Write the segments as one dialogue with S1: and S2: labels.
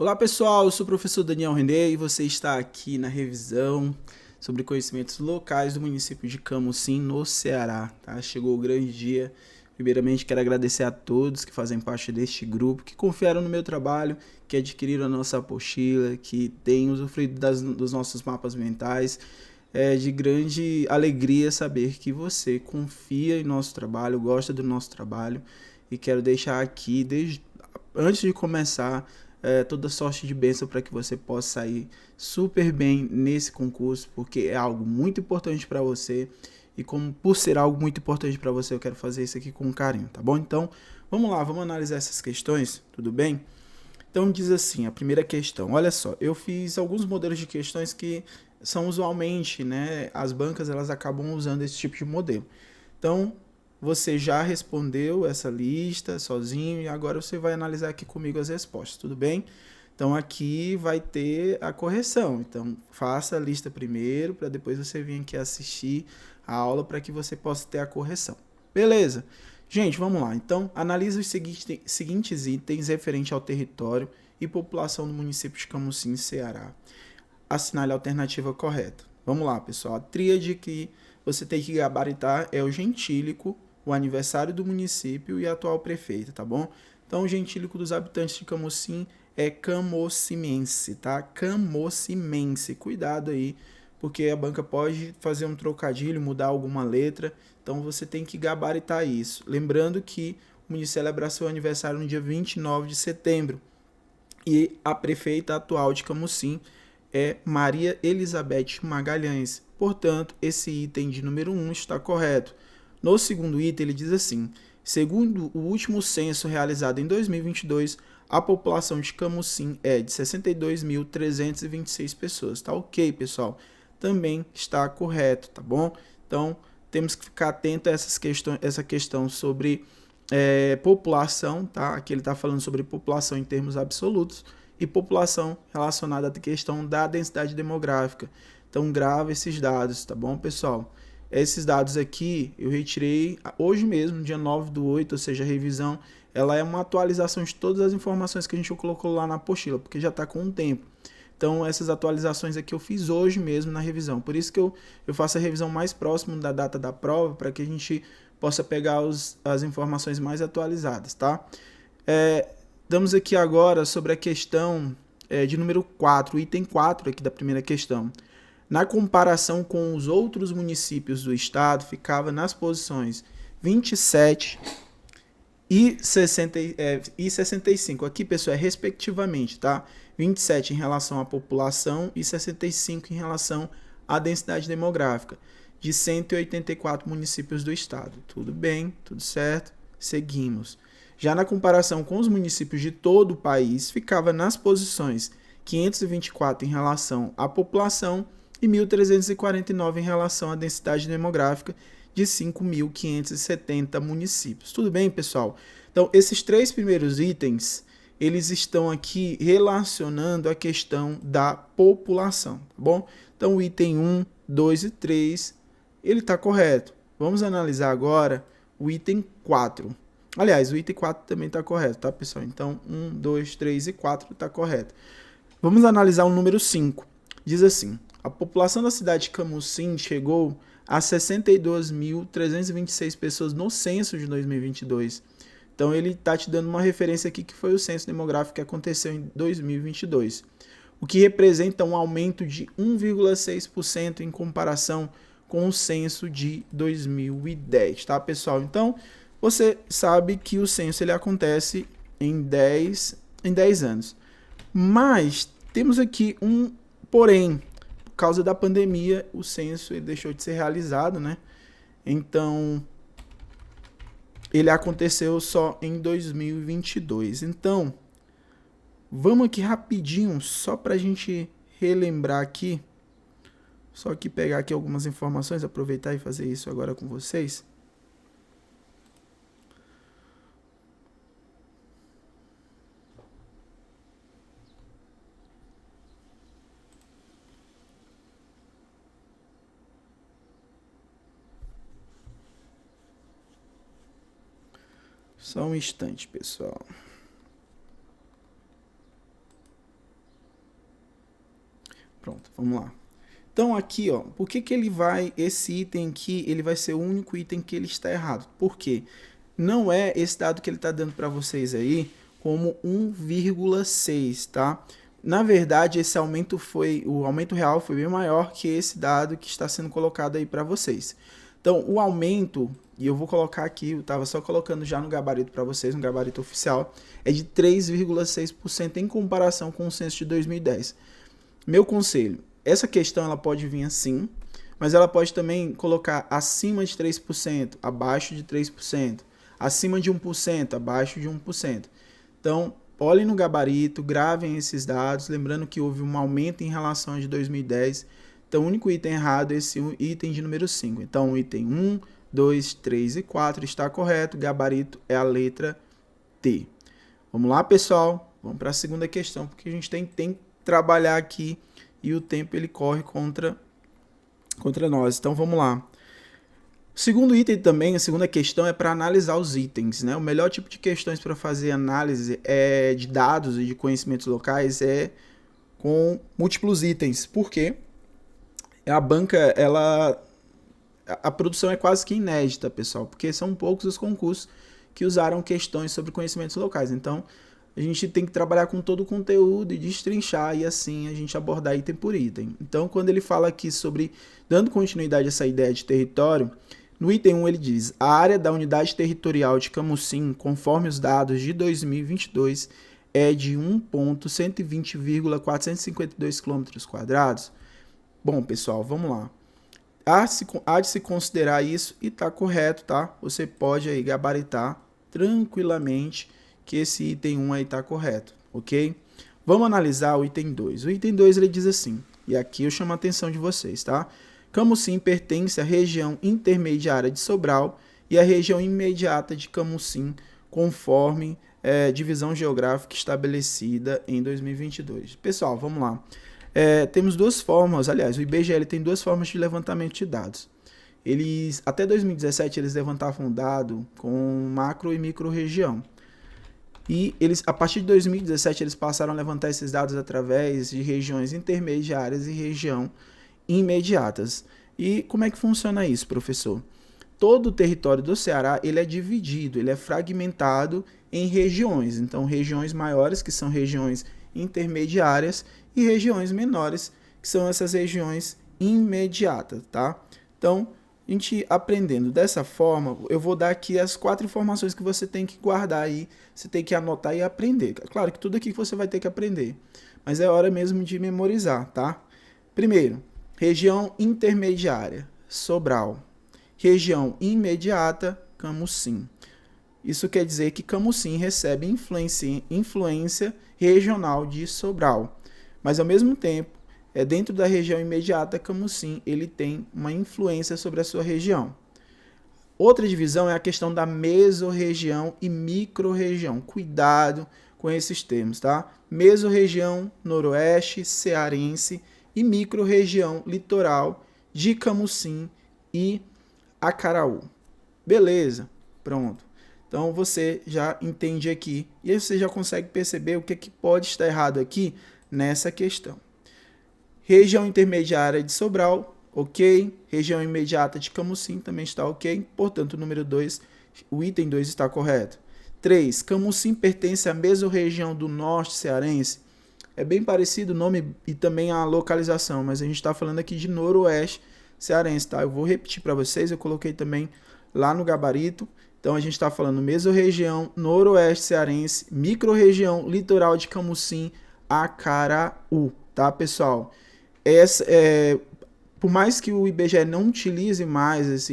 S1: Olá pessoal, eu sou o professor Daniel René e você está aqui na revisão sobre conhecimentos locais do município de Camusim, no Ceará. Tá? Chegou o grande dia. Primeiramente, quero agradecer a todos que fazem parte deste grupo, que confiaram no meu trabalho, que adquiriram a nossa apostila, que têm usufruído dos nossos mapas mentais. É de grande alegria saber que você confia em nosso trabalho, gosta do nosso trabalho e quero deixar aqui, antes de começar, toda sorte de bênção para que você possa sair super bem nesse concurso, porque é algo muito importante para você e como por ser algo muito importante para você, eu quero fazer isso aqui com carinho, tá bom? Então, vamos lá, vamos analisar essas questões, tudo bem? Então diz assim, a primeira questão, olha só, eu fiz alguns modelos de questões que são usualmente, né, as bancas elas acabam usando esse tipo de modelo. Então, você já respondeu essa lista sozinho e agora você vai analisar aqui comigo as respostas, tudo bem? Então aqui vai ter a correção. Então faça a lista primeiro para depois você vir aqui assistir a aula para que você possa ter a correção. Beleza? Gente, vamos lá. Então analise os seguintes itens referentes ao território e população do município de Camusim, Ceará. Assinale a alternativa correta. Vamos lá, pessoal. A tríade que você tem que gabaritar é o gentílico, o aniversário do município e a atual prefeita, tá bom? Então, o gentílico dos habitantes de Camocim é camocimense, tá? Camocimense. Cuidado aí, porque a banca pode fazer um trocadilho, mudar alguma letra. Então, você tem que gabaritar isso. Lembrando que o município celebra seu aniversário no dia 29 de setembro. E a prefeita atual de Camocim é Maria Elizabeth Magalhães. Portanto, esse item de número 1 está correto. No segundo item, ele diz assim: segundo o último censo realizado em 2022, a população de Camusim é de 62.326 pessoas. Tá ok, pessoal? Também está correto, tá bom? Então, temos que ficar atento a essa questão sobre população, tá? Aqui ele está falando sobre população em termos absolutos e população relacionada à questão da densidade demográfica. Então grava esses dados, tá bom, pessoal? Esses dados aqui eu retirei hoje mesmo, dia 9/8, ou seja, a revisão, ela é uma atualização de todas as informações que a gente colocou lá na apostila, porque já está com um tempo. Então essas atualizações aqui eu fiz hoje mesmo na revisão. Por isso que eu faço a revisão mais próximo da data da prova, para que a gente possa pegar as informações mais atualizadas, tá? Damos aqui agora sobre a questão de número 4, item 4 aqui da primeira questão. Na comparação com os outros municípios do estado, ficava nas posições 27 e 65. Aqui, pessoal, é respectivamente, tá? 27 em relação à população e 65 em relação à densidade demográfica de 184 municípios do estado. Tudo bem, tudo certo? Seguimos. Já na comparação com os municípios de todo o país, ficava nas posições 524 em relação à população e 1.349 em relação à densidade demográfica de 5.570 municípios. Tudo bem, pessoal? Então, esses três primeiros itens, eles estão aqui relacionando a questão da população, tá bom? Então, o item 1, 2 e 3, ele está correto. Vamos analisar agora o item 4. Aliás, o item 4 também está correto, tá, pessoal? Então, 1, 2, 3 e 4 está correto. Vamos analisar o número 5. Diz assim: a população da cidade de Camusim chegou a 62.326 pessoas no censo de 2022. Então, ele está te dando uma referência aqui que foi o censo demográfico que aconteceu em 2022, o que representa um aumento de 1,6% em comparação com o censo de 2010, tá, pessoal? Então, você sabe que o censo ele acontece em 10 anos. Mas temos aqui um porém. Por causa da pandemia, o censo ele deixou de ser realizado, né? Então, ele aconteceu só em 2022. Então, vamos aqui rapidinho, só para a gente relembrar aqui. Só que pegar aqui algumas informações, aproveitar e fazer isso agora com vocês. Só um instante, pessoal. Pronto, vamos lá. Então aqui, ó, por que esse item aqui, ele vai ser o único item que ele está errado? Por quê? Não é esse dado que ele está dando para vocês aí como 1,6, tá? Na verdade, o aumento real foi bem maior que esse dado que está sendo colocado aí para vocês. Então, o aumento, e eu vou colocar aqui, eu estava só colocando já no gabarito para vocês, no gabarito oficial, é de 3,6% em comparação com o censo de 2010. Meu conselho, essa questão ela pode vir assim, mas ela pode também colocar acima de 3%, abaixo de 3%, acima de 1%, abaixo de 1%. Então, olhem no gabarito, gravem esses dados, lembrando que houve um aumento em relação a de 2010. Então, o único item errado é esse item de número 5. Então, o item 1, 2, 3 e 4 está correto, o gabarito é a letra T. Vamos lá, pessoal? Vamos para a segunda questão, porque a gente tem que trabalhar aqui e o tempo ele corre contra nós. Então, vamos lá. O segundo item também, a segunda questão é para analisar os itens, né? O melhor tipo de questões para fazer análise de dados e de conhecimentos locais é com múltiplos itens. Por quê? A banca, a produção é quase que inédita, pessoal, porque são poucos os concursos que usaram questões sobre conhecimentos locais. Então, a gente tem que trabalhar com todo o conteúdo e destrinchar e assim a gente abordar item por item. Então, quando ele fala aqui sobre, dando continuidade a essa ideia de território, no item 1 ele diz, a área da unidade territorial de Camusim, conforme os dados de 2022, é de 1.120,452 km². Bom, pessoal, vamos lá. Há de se considerar isso e está correto, tá? Você pode aí gabaritar tranquilamente que esse item 1 aí está correto, ok? Vamos analisar o item 2. O item 2 ele diz assim, e aqui eu chamo a atenção de vocês, tá? Camusim pertence à região intermediária de Sobral e à região imediata de Camusim, conforme divisão geográfica estabelecida em 2022. Pessoal, vamos lá. Temos duas formas, aliás, o IBGE tem duas formas de levantamento de dados. Até 2017, eles levantavam dado com macro e micro região. E a partir de 2017, eles passaram a levantar esses dados através de regiões intermediárias e região imediatas. E como é que funciona isso, professor? Todo o território do Ceará ele é dividido, ele é fragmentado em regiões. Então, regiões maiores, que são regiões intermediárias, e regiões menores, que são essas regiões imediatas, tá? Então, a gente aprendendo dessa forma, eu vou dar aqui as 4 informações que você tem que guardar aí, você tem que anotar e aprender. Claro que tudo aqui você vai ter que aprender, mas é hora mesmo de memorizar, tá? Primeiro, região intermediária, Sobral. Região imediata, Camusim. Isso quer dizer que Camusim recebe influência regional de Sobral. Mas, ao mesmo tempo, dentro da região imediata, Camusim ele tem uma influência sobre a sua região. Outra divisão é a questão da mesorregião e microrregião. Cuidado com esses termos, tá? Mesorregião noroeste cearense e microrregião litoral de Camusim e Acaraú. Beleza, pronto. Então você já entende aqui e aí você já consegue perceber o que pode estar errado aqui nessa questão. Região intermediária de Sobral, ok. Região imediata de Camusim também está ok. Portanto, o número 2, o item 2 está correto. 3. Camusim pertence à mesorregião do norte cearense. É bem parecido o nome e também a localização, mas a gente está falando aqui de noroeste cearense, tá? Eu vou repetir para vocês, eu coloquei também lá no gabarito. Então, a gente está falando mesorregião, noroeste cearense, microrregião, litoral de Camusim, Acaraú, tá, pessoal? Por mais que o IBGE não utilize mais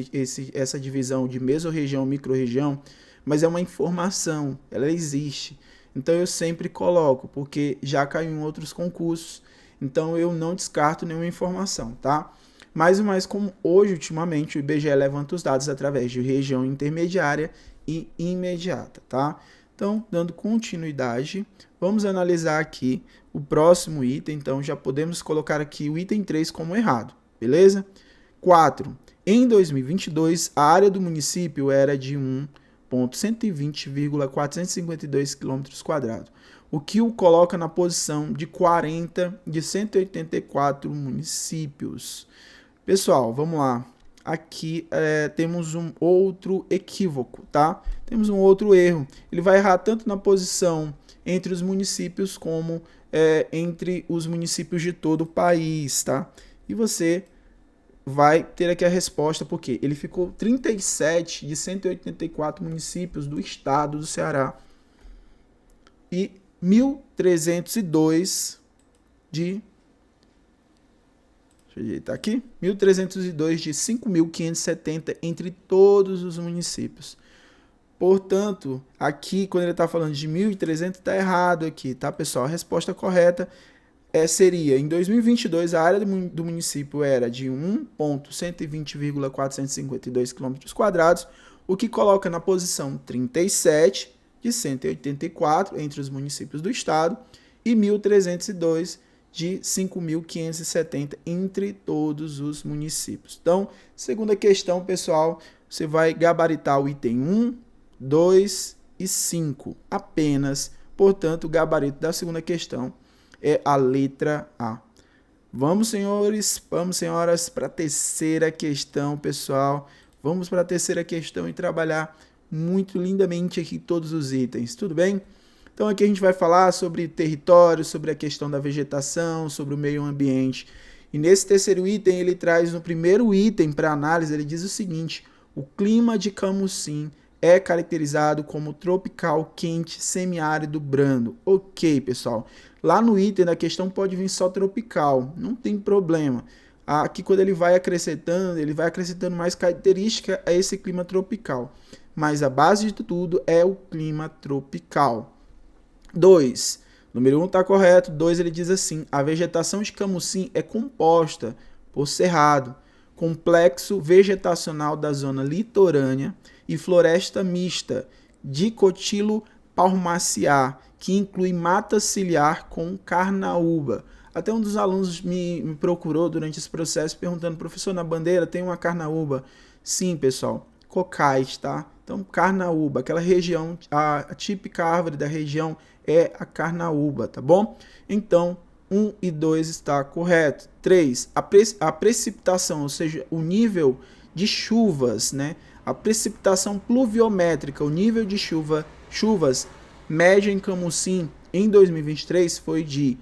S1: essa divisão de mesorregião, microrregião, mas é uma informação, ela existe. Então, eu sempre coloco, porque já caiu em outros concursos, então eu não descarto nenhuma informação, tá? Mas como hoje, ultimamente, o IBGE levanta os dados através de região intermediária e imediata, tá? Então, dando continuidade, vamos analisar aqui o próximo item. Então, já podemos colocar aqui o item 3 como errado, beleza? 4. Em 2022, a área do município era de 1.120,452 km². o que o coloca na posição de 40 de 184 municípios. Pessoal, vamos lá. Aqui temos um outro equívoco, tá? Temos um outro erro. Ele vai errar tanto na posição entre os municípios como entre os municípios de todo o país, tá? E você vai ter aqui a resposta, porque ele ficou 37 de 184 municípios do estado do Ceará e 1.302 de... Deixa eu ajeitar aqui. 1.302 de 5.570 entre todos os municípios. Portanto, aqui, quando ele está falando de 1.300, está errado aqui, tá, pessoal? A resposta correta seria, em 2022, a área do município era de 1.120,452 km², o que coloca na posição 37 de 184 entre os municípios do estado e 1.302 de 5.570 entre todos os municípios. Então, segunda questão, pessoal, você vai gabaritar o item 1, 2 e 5 apenas. Portanto, o gabarito da segunda questão é a letra A. Vamos, senhores, vamos, senhoras, para a terceira questão, pessoal. Vamos para a terceira questão e trabalhar muito lindamente aqui todos os itens, tudo bem? Então aqui a gente vai falar sobre território, sobre a questão da vegetação, sobre o meio ambiente. E nesse terceiro item, ele traz no primeiro item para análise, ele diz o seguinte: o clima de Camusim é caracterizado como tropical, quente, semiárido, brando. Ok, pessoal. Lá no item da questão pode vir só tropical, não tem problema. Aqui quando ele vai acrescentando mais característica a esse clima tropical. Mas a base de tudo é o clima tropical. 2. Número 1 está correto. 2 ele diz assim: a vegetação de Camusim é composta por cerrado, complexo vegetacional da zona litorânea e floresta mista, dicotilo palmaciar, que inclui mata ciliar com carnaúba. Até um dos alunos me procurou durante esse processo perguntando: professor, na bandeira tem uma carnaúba? Sim, pessoal, cocais, tá? Então, carnaúba, aquela região, a típica árvore da região é a carnaúba, tá bom? Então, 1 e 2 está correto. 3, a precipitação, ou seja, o nível de chuvas, né? A precipitação pluviométrica, o nível de chuvas média em Camusim em 2023 foi de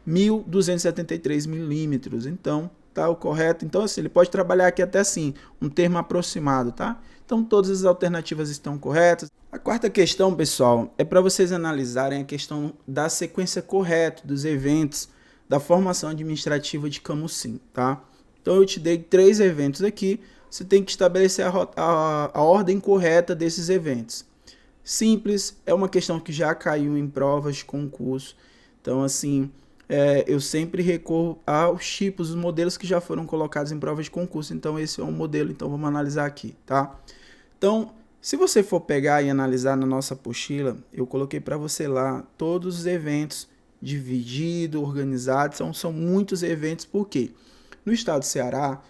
S1: 1.273 milímetros. Então, tá o correto. Então, assim, ele pode trabalhar aqui até assim, um termo aproximado, tá? Então, todas as alternativas estão corretas. A quarta questão, pessoal, é para vocês analisarem a questão da sequência correta dos eventos da formação administrativa de Camusim, tá? Então, eu te dei 3 eventos aqui. Você tem que estabelecer a ordem correta desses eventos. Simples, é uma questão que já caiu em provas de concurso. Então, assim, eu sempre recorro aos tipos, os modelos que já foram colocados em provas de concurso. Então, esse é um modelo, então vamos analisar aqui, tá? Então, se você for pegar e analisar na nossa apostila, eu coloquei para você lá todos os eventos divididos, organizados. São muitos eventos, por quê? No estado do Ceará,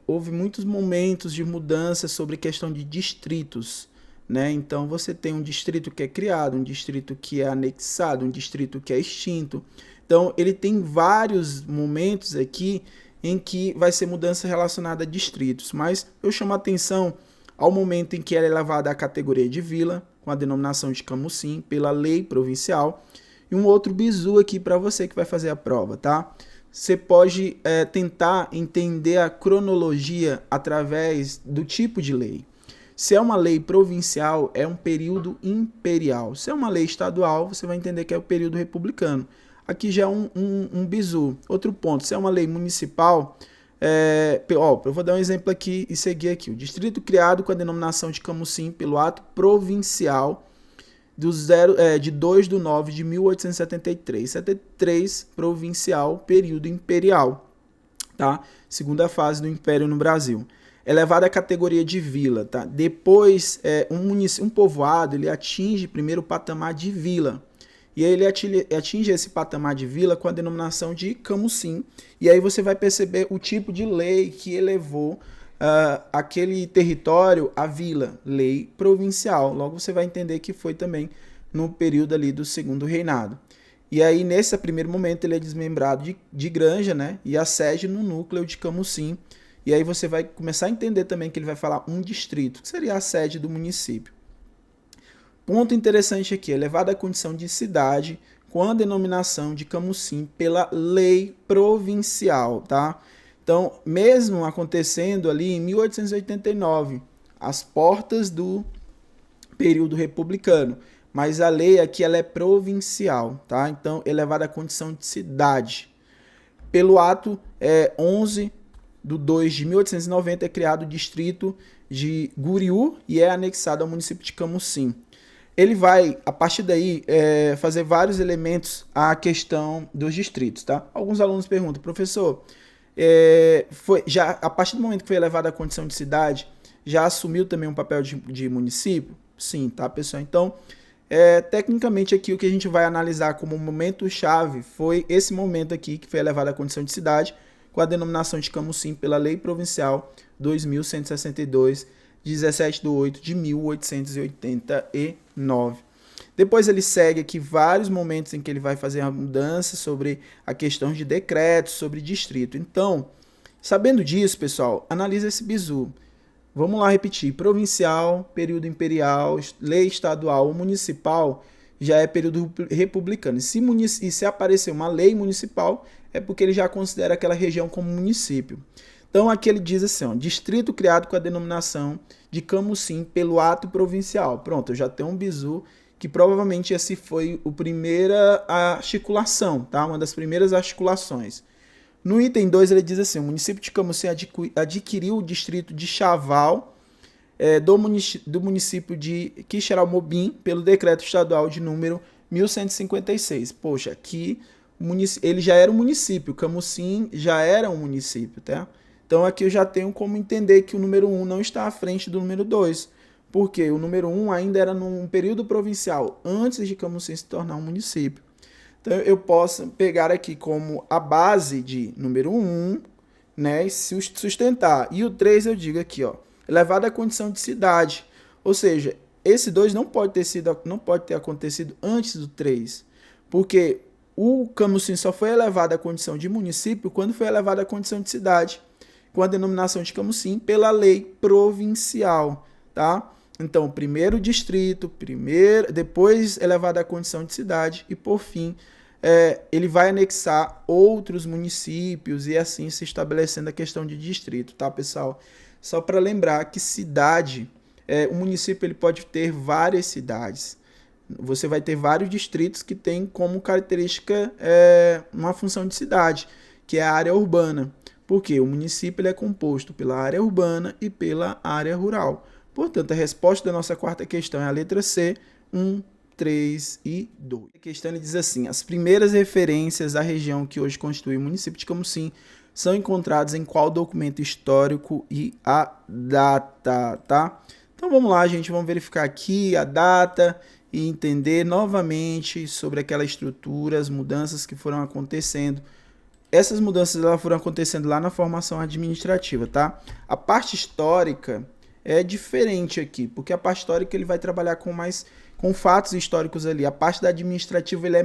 S1: houve muitos momentos de mudança sobre questão de distritos, né? Então, você tem um distrito que é criado, um distrito que é anexado, um distrito que é extinto. Então, ele tem vários momentos aqui em que vai ser mudança relacionada a distritos, mas eu chamo a atenção ao momento em que ela é elevada à categoria de vila, com a denominação de Camusim, pela lei provincial. E um outro bizu aqui para você que vai fazer a prova, tá? Você pode tentar entender a cronologia através do tipo de lei. Se é uma lei provincial, é um período imperial. Se é uma lei estadual, você vai entender que é o período republicano. Aqui já é um bizu. Outro ponto, se é uma lei municipal... eu vou dar um exemplo aqui e seguir aqui. O distrito criado com a denominação de Camusim pelo ato provincial de 2/9/1873. 73, provincial, período imperial. Tá? Segunda fase do império no Brasil. Elevado à categoria de vila. Tá? Depois, um povoado ele atinge primeiro o patamar de vila. E aí ele atinge esse patamar de vila com a denominação de Camusim. E aí você vai perceber o tipo de lei que elevou aquele território à vila, lei provincial. Logo você vai entender que foi também no período ali do segundo reinado. E aí, nesse primeiro momento, ele é desmembrado de Granja, né? E a sede no núcleo de Camusim. E aí você vai começar a entender também que ele vai falar um distrito, que seria a sede do município. Ponto interessante aqui, elevada à condição de cidade com a denominação de Camusim pela lei provincial, tá? Então, mesmo acontecendo ali em 1889, às portas do período republicano, mas a lei aqui ela é provincial, tá? Então, elevada à condição de cidade. Pelo ato 11 de 2 de 1890 é criado o distrito de Guriú e é anexado ao município de Camusim. Ele vai, a partir daí, fazer vários elementos à questão dos distritos, tá? Alguns alunos perguntam, professor, já a partir do momento que foi elevado à condição de cidade, já assumiu também um papel de município? Sim, tá, pessoal? Então, tecnicamente aqui o que a gente vai analisar como momento-chave foi esse momento aqui, que foi elevado à condição de cidade, com a denominação de Camusim pela Lei Provincial 2162, 17 de 8 de 1889. Depois ele segue aqui vários momentos em que ele vai fazer a mudança sobre a questão de decretos, sobre distrito. Então, sabendo disso, pessoal, analisa esse bizu. Vamos lá repetir. Provincial, período imperial, lei estadual, municipal, já é período republicano. E se aparecer uma lei municipal, é porque ele já considera aquela região como município. Então aqui ele diz assim, ó, distrito criado com a denominação de Camusim pelo ato provincial. Pronto, eu já tenho um bizu que provavelmente esse foi a primeira articulação, tá? Uma das primeiras articulações. No item 2 ele diz assim, o município de Camusim adquiriu o distrito de Chaval do município de Quixeramobim pelo decreto estadual de número 1156. Poxa, aqui ele já era um município, Camusim já era um município, tá? Então aqui eu já tenho como entender que o número 1 não está à frente do número 2, porque o número 1 ainda era num período provincial, antes de Camusim se tornar um município. Então eu posso pegar aqui como a base de número 1, né, e sustentar. E o 3 eu digo aqui, ó, elevado à condição de cidade. Ou seja, esse 2 não pode ter acontecido antes do 3, porque o Camusim só foi elevado à condição de município quando foi elevado à condição de cidade, com a denominação de Camusim pela lei provincial, tá? Então, primeiro distrito, depois elevado à condição de cidade e, por fim, ele vai anexar outros municípios e assim se estabelecendo a questão de distrito, tá, pessoal? Só para lembrar que cidade, o município ele pode ter várias cidades. Você vai ter vários distritos que têm como característica uma função de cidade, que é a área urbana. Porque o município ele é composto pela área urbana e pela área rural. Portanto, a resposta da nossa quarta questão é a letra C, 1, 3 e 2. A questão ele diz assim, as primeiras referências à região que hoje constitui o município de Camusim são encontradas em qual documento histórico e a data, tá? Então vamos lá, gente, vamos verificar aqui a data e entender novamente sobre aquela estrutura, as mudanças que foram acontecendo. Essas mudanças elas foram acontecendo lá na formação administrativa, tá? A parte histórica é diferente aqui, porque a parte histórica ele vai trabalhar com fatos históricos ali. A parte da administrativa ele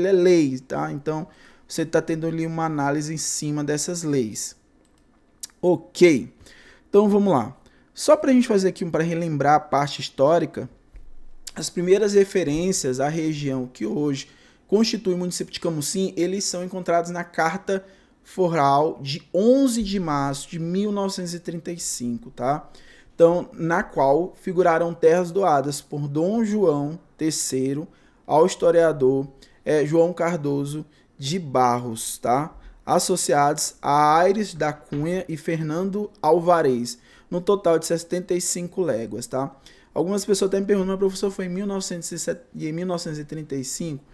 S1: é lei, tá? Então você está tendo ali uma análise em cima dessas leis. Ok, então vamos lá. Só para a gente fazer aqui para relembrar a parte histórica, as primeiras referências à região que hoje constitui o município de Camusim, eles são encontrados na Carta Foral de 11 de março de 1935, tá? Então, na qual figuraram terras doadas por Dom João III ao historiador João Cardoso de Barros, tá? Associados a Aires da Cunha e Fernando Alvarez, no total de 75 léguas, tá? Algumas pessoas até me perguntam, mas professor, foi em 1935?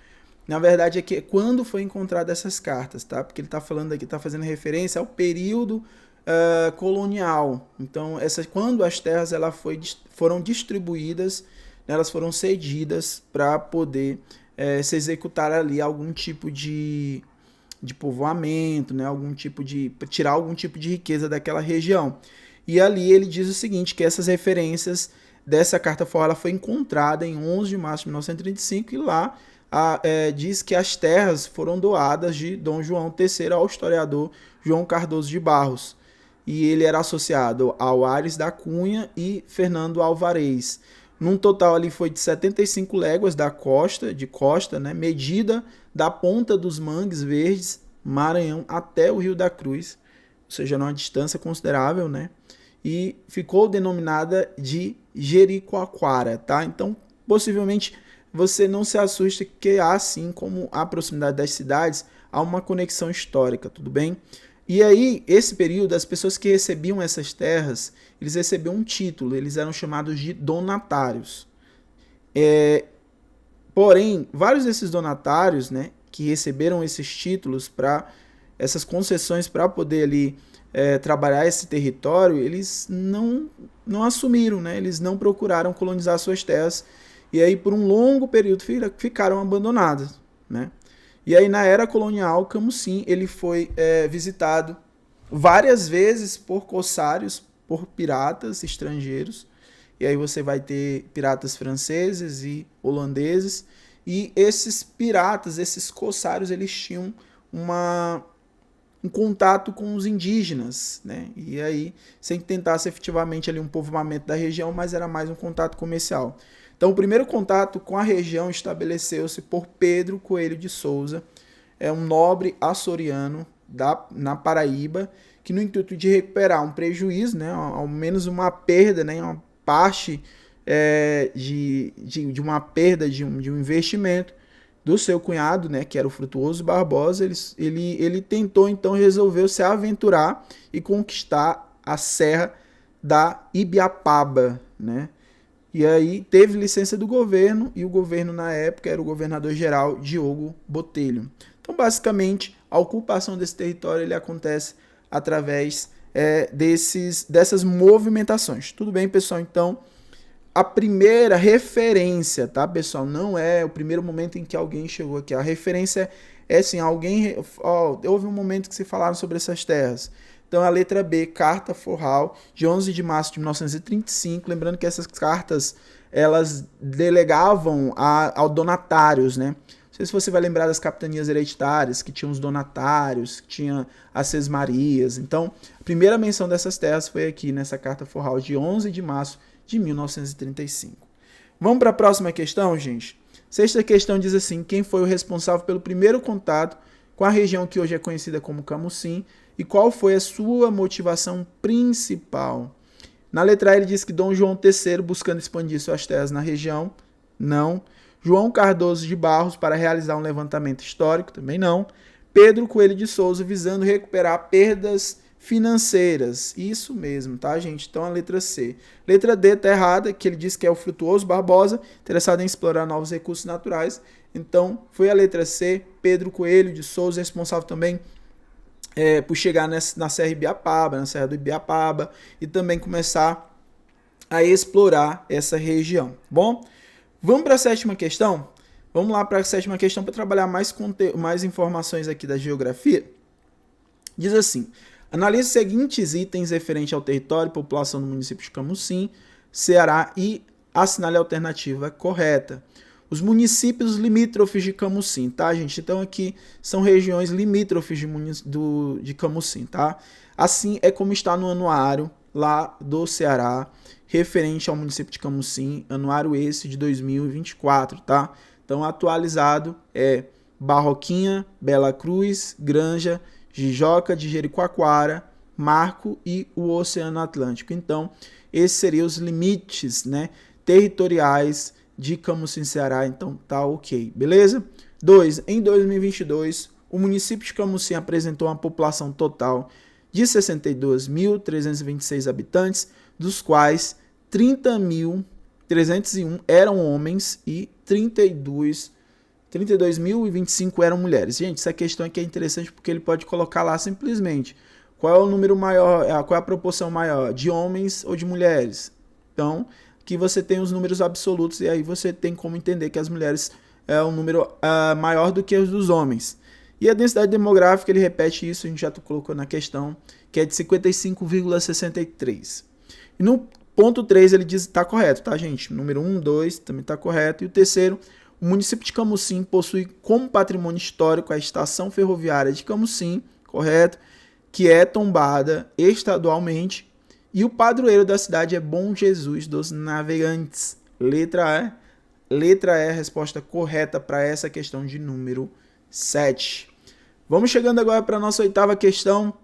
S1: Na verdade, é que quando foi encontrada essas cartas, tá? Porque ele está falando aqui, está fazendo referência ao período colonial. Então, quando as terras foram distribuídas, elas foram cedidas para poder se executar ali algum tipo de povoamento, né? Tirar algum tipo de riqueza daquela região. E ali ele diz o seguinte, que essas referências dessa carta forral ela foi encontrada em 11 de março de 1935 e lá diz que as terras foram doadas de Dom João III ao historiador João Cardoso de Barros. E ele era associado ao Aires da Cunha e Fernando Alvarez. Num total ali foi de 75 léguas de costa, né, medida da ponta dos Mangues Verdes, Maranhão, até o Rio da Cruz, ou seja, numa distância considerável, né? E ficou denominada de Jericoacoara, tá? Então, possivelmente, você não se assuste que há, assim como a proximidade das cidades, há uma conexão histórica, tudo bem? E aí, esse período, as pessoas que recebiam essas terras, eles recebiam um título, eles eram chamados de donatários. Porém, vários desses donatários, né, que receberam esses títulos, essas concessões para poder ali trabalhar esse território, eles não assumiram, né, eles não procuraram colonizar suas terras, e aí por um longo período ficaram abandonadas, né? E aí, na era colonial, Camusim ele foi visitado várias vezes por corsários, por piratas estrangeiros. E aí você vai ter piratas franceses e holandeses. E esses piratas, esses corsários, eles tinham um contato com os indígenas, né? E aí, sem que tentasse efetivamente ali um povoamento da região, mas era mais um contato comercial. Então, o primeiro contato com a região estabeleceu-se por Pedro Coelho de Souza, um nobre açoriano na Paraíba, que no intuito de recuperar um prejuízo, né, ao menos uma perda, né, uma parte de uma perda de um investimento do seu cunhado, né, que era o Frutuoso Barbosa, ele tentou então resolveu se aventurar e conquistar a Serra da Ibiapaba, né? E aí teve licença do governo, e o governo na época era o governador-geral Diogo Botelho. Então, basicamente, a ocupação desse território ele acontece através dessas movimentações. Tudo bem, pessoal? Então, a primeira referência, tá, pessoal? Não é o primeiro momento em que alguém chegou aqui. A referência é assim, houve um momento que se falaram sobre essas terras. Então, a letra B, carta forral, de 11 de março de 1935. Lembrando que essas cartas, elas delegavam ao donatários, né? Não sei se você vai lembrar das capitanias hereditárias, que tinham os donatários, que tinha as sesmarias. Então, a primeira menção dessas terras foi aqui, nessa carta forral de 11 de março de 1935. Vamos para a próxima questão, gente? Sexta questão diz assim, quem foi o responsável pelo primeiro contato com a região que hoje é conhecida como Camusim, e qual foi a sua motivação principal? Na letra A ele diz que Dom João III buscando expandir suas terras na região, não. João Cardoso de Barros para realizar um levantamento histórico, também não. Pedro Coelho de Souza visando recuperar perdas financeiras, isso mesmo, tá, gente? Então a letra C. Letra D tá errada, que ele diz que é o Frutuoso Barbosa, interessado em explorar novos recursos naturais. Então foi a letra C, Pedro Coelho de Souza, responsável também por chegar na Serra Ibiapaba, na Serra do Ibiapaba, e também começar a explorar essa região. Bom, vamos para a sétima questão? Vamos lá para a sétima questão para trabalhar mais informações aqui da geografia. Diz assim, analise os seguintes itens referentes ao território e população do município de Camusim, Ceará, e assinale a alternativa correta. Os municípios limítrofes de Camusim, tá, gente? Então aqui são regiões limítrofes de Camusim, tá? Assim é como está no anuário lá do Ceará, referente ao município de Camusim, anuário esse de 2024, tá? Então atualizado é Barroquinha, Bela Cruz, Granja, Jijoca de Jericoacoara, Marco e o Oceano Atlântico. Então esses seriam os limites, né, territoriais de Camusim, Ceará, então tá ok, beleza? 2. Em 2022, o município de Camusim apresentou uma população total de 62.326 habitantes, dos quais 30.301 eram homens e 32.025 eram mulheres. Gente, essa questão aqui é interessante porque ele pode colocar lá simplesmente qual é o número maior, qual é a proporção maior, de homens ou de mulheres. Então, que você tem os números absolutos e aí você tem como entender que as mulheres é um número maior do que os dos homens. E a densidade demográfica, ele repete isso, a gente já colocou na questão, que é de 55,63. E no Ponto 3, ele diz que está correto, tá, gente? Número 1, 2 também está correto. E o terceiro, o município de Camusim possui como patrimônio histórico a estação ferroviária de Camusim, correto? Que é tombada estadualmente. E o padroeiro da cidade é Bom Jesus dos Navegantes. Letra E, a resposta correta para essa questão de número 7. Vamos chegando agora para a nossa oitava questão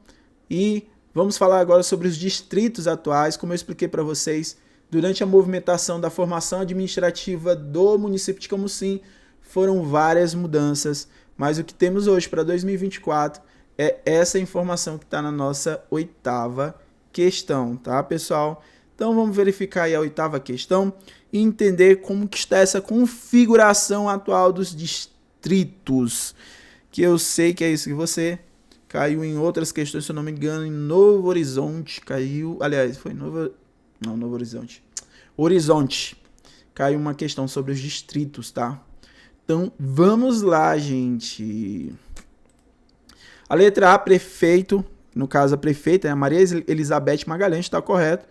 S1: e vamos falar agora sobre os distritos atuais. Como eu expliquei para vocês, durante a movimentação da formação administrativa do município de Camusim, foram várias mudanças, mas o que temos hoje para 2024 é essa informação que está na nossa oitava questão, tá, pessoal? Então vamos verificar aí a oitava questão e entender como que está essa configuração atual dos distritos, que eu sei que é isso que você caiu em outras questões, se eu não me engano, em Novo Horizonte, caiu, aliás, foi Novo Horizonte. Horizonte, caiu uma questão sobre os distritos, tá? Então, vamos lá, gente. A letra A, prefeito, no caso a prefeita é a Maria Elizabeth Magalhães, está correto,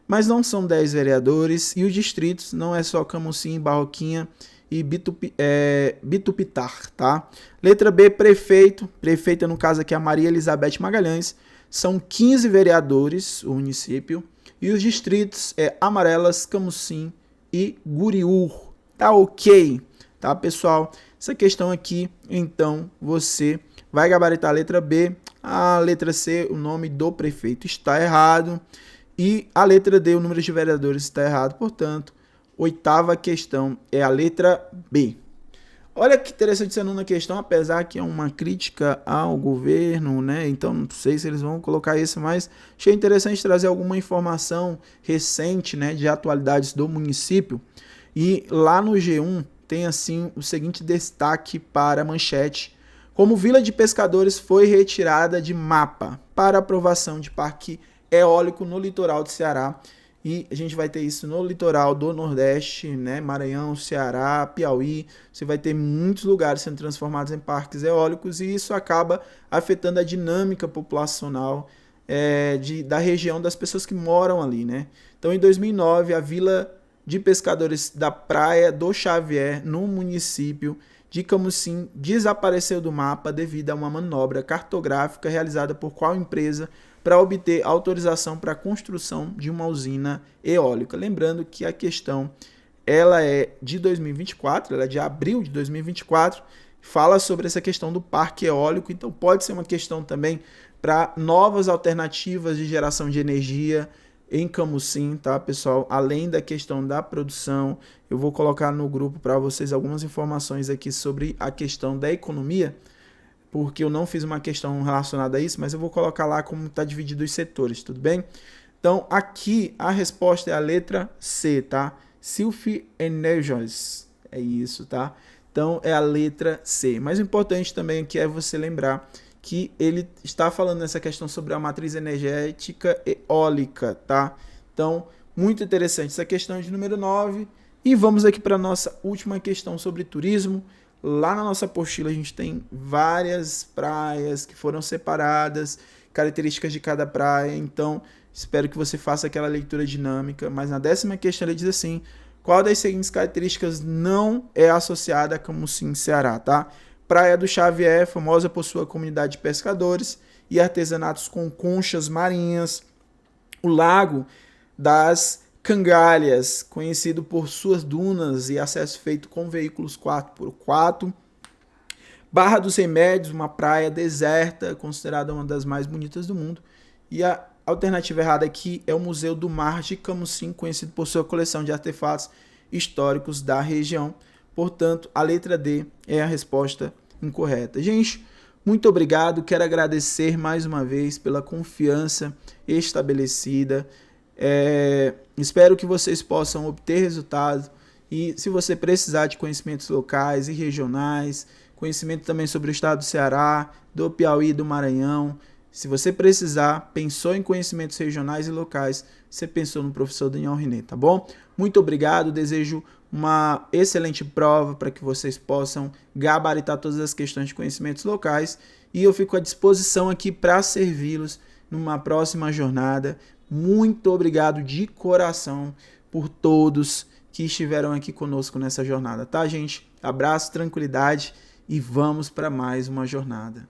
S1: mas não são 10 vereadores, e os distritos não é só Camusim, Barroquinha e Bitupitar, tá? Letra B, prefeito. Prefeita, no caso aqui, é a Maria Elizabeth Magalhães. São 15 vereadores, o município. E os distritos é Amarelas, Camusim e Guriur. Tá ok? Tá, pessoal? Essa questão aqui, então, você vai gabaritar a letra B. A letra C, o nome do prefeito está errado. E a letra D, o número de vereadores está errado. Portanto, oitava questão é a letra B. Olha que interessante essa nona questão, apesar que é uma crítica ao governo, né? Então não sei se eles vão colocar isso, mas achei interessante trazer alguma informação recente, né, de atualidades do município. E lá no G1 tem assim o seguinte destaque para a manchete: como Vila de Pescadores foi retirada de mapa para aprovação de parque eólico no litoral do Ceará. E a gente vai ter isso no litoral do Nordeste, né? Maranhão, Ceará, Piauí. Você vai ter muitos lugares sendo transformados em parques eólicos e isso acaba afetando a dinâmica populacional da região, das pessoas que moram ali, né? Então, em 2009, a Vila de Pescadores da Praia do Xavier, no município de Camusim, desapareceu do mapa devido a uma manobra cartográfica realizada por qual empresa para obter autorização para a construção de uma usina eólica. Lembrando que a questão ela é de 2024, ela é de abril de 2024, fala sobre essa questão do parque eólico, então pode ser uma questão também para novas alternativas de geração de energia em Camusim, tá, pessoal? Além da questão da produção, eu vou colocar no grupo para vocês algumas informações aqui sobre a questão da economia, porque eu não fiz uma questão relacionada a isso, mas eu vou colocar lá como está dividido os setores, tudo bem? Então, aqui a resposta é a letra C, tá? Sylphy Energies, é isso, tá? Então, é a letra C. Mas o importante também aqui é você lembrar que ele está falando nessa questão sobre a matriz energética eólica, tá? Então, muito interessante essa questão de número 9. E vamos aqui para a nossa última questão sobre turismo. Lá na nossa apostila a gente tem várias praias que foram separadas, características de cada praia, então espero que você faça aquela leitura dinâmica, mas na 10ª questão ele diz assim: qual das seguintes características não é associada a Camusim, Ceará, tá? Praia do Xavier, famosa por sua comunidade de pescadores e artesanatos com conchas marinhas. O Lago das Cangalhas, conhecido por suas dunas e acesso feito com veículos 4x4. Barra dos Remédios, uma praia deserta, considerada uma das mais bonitas do mundo. E a alternativa errada aqui é o Museu do Mar de Camusim, conhecido por sua coleção de artefatos históricos da região. Portanto, a letra D é a resposta incorreta. Gente, muito obrigado. Quero agradecer mais uma vez pela confiança estabelecida. Espero que vocês possam obter resultado e se você precisar de conhecimentos locais e regionais, conhecimento também sobre o estado do Ceará, do Piauí, do Maranhão, se você precisar, pensou em conhecimentos regionais e locais, você pensou no professor Daniel René, tá bom? Muito obrigado, desejo uma excelente prova para que vocês possam gabaritar todas as questões de conhecimentos locais e eu fico à disposição aqui para servi-los numa próxima jornada, Muito obrigado de coração por todos que estiveram aqui conosco nessa jornada, tá, gente? Abraço, tranquilidade e vamos para mais uma jornada.